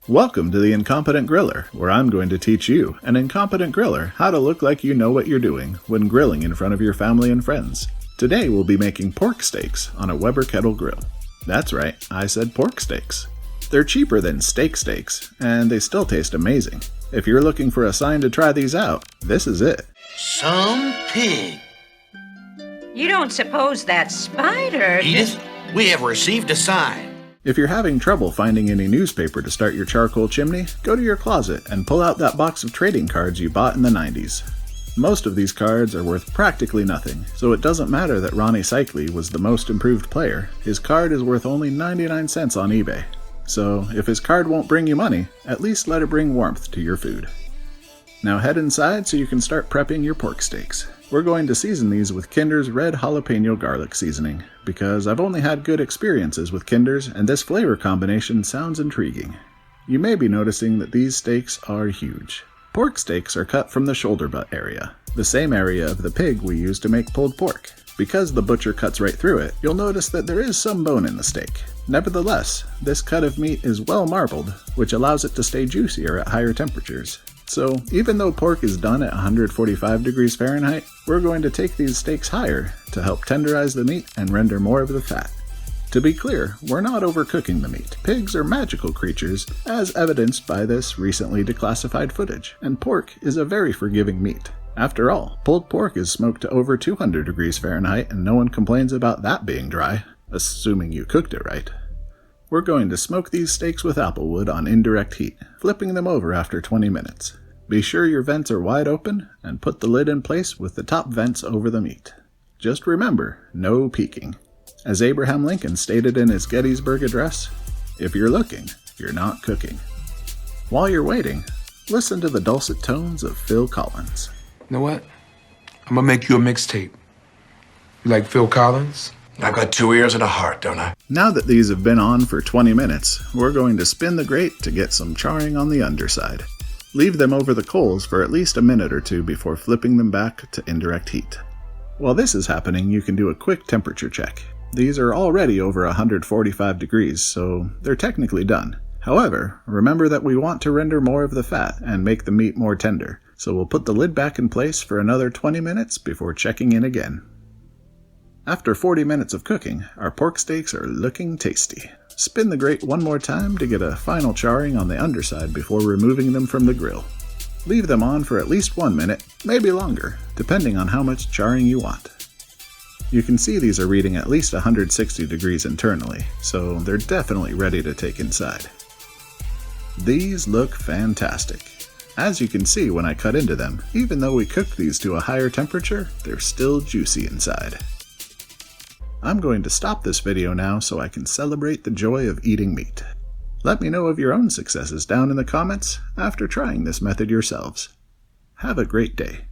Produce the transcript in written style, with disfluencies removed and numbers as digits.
Welcome to the Incompetent Griller, where I'm going to teach you, an incompetent griller, how to look like you know what you're doing when grilling in front of your family and friends. Today we'll be making pork steaks on a Weber Kettle grill. That's right, I said pork steaks. They're cheaper than steaks, and they still taste amazing. If you're looking for a sign to try these out, this is it. Some pig. You don't suppose that spider... Edith, we have received a sign. If you're having trouble finding any newspaper to start your charcoal chimney, go to your closet and pull out that box of trading cards you bought in the 90s. Most of these cards are worth practically nothing, so it doesn't matter that Ronnie Cycli was the most improved player. His card is worth only 99 cents on eBay. So if his card won't bring you money, at least let it bring warmth to your food. Now head inside so you can start prepping your pork steaks. We're going to season these with Kinder's Red Jalapeno Garlic Seasoning, because I've only had good experiences with Kinder's and this flavor combination sounds intriguing. You may be noticing that these steaks are huge. Pork steaks are cut from the shoulder butt area, the same area of the pig we use to make pulled pork. Because the butcher cuts right through it, you'll notice that there is some bone in the steak. Nevertheless, this cut of meat is well marbled, which allows it to stay juicier at higher temperatures. So, even though pork is done at 145 degrees Fahrenheit, we're going to take these steaks higher to help tenderize the meat and render more of the fat. To be clear, we're not overcooking the meat. Pigs are magical creatures, as evidenced by this recently declassified footage, and pork is a very forgiving meat. After all, pulled pork is smoked to over 200 degrees Fahrenheit and no one complains about that being dry, assuming you cooked it right. We're going to smoke these steaks with applewood on indirect heat, flipping them over after 20 minutes. Be sure your vents are wide open and put the lid in place with the top vents over the meat. Just remember, no peeking. As Abraham Lincoln stated in his Gettysburg Address, if you're looking, you're not cooking. While you're waiting, listen to the dulcet tones of Phil Collins. You know what? I'm gonna make you a mixtape. You like Phil Collins? I've got 2 ears and a heart, don't I? Now that these have been on for 20 minutes, we're going to spin the grate to get some charring on the underside. Leave them over the coals for at least a minute or two before flipping them back to indirect heat. While this is happening, you can do a quick temperature check. These are already over 145 degrees, so they're technically done. However, remember that we want to render more of the fat and make the meat more tender, so we'll put the lid back in place for another 20 minutes before checking in again. After 40 minutes of cooking, our pork steaks are looking tasty. Spin the grate one more time to get a final charring on the underside before removing them from the grill. Leave them on for at least 1 minute, maybe longer, depending on how much charring you want. You can see these are reading at least 160 degrees internally, so they're definitely ready to take inside. These look fantastic. As you can see when I cut into them, even though we cooked these to a higher temperature, they're still juicy inside. I'm going to stop this video now so I can celebrate the joy of eating meat. Let me know of your own successes down in the comments after trying this method yourselves. Have a great day.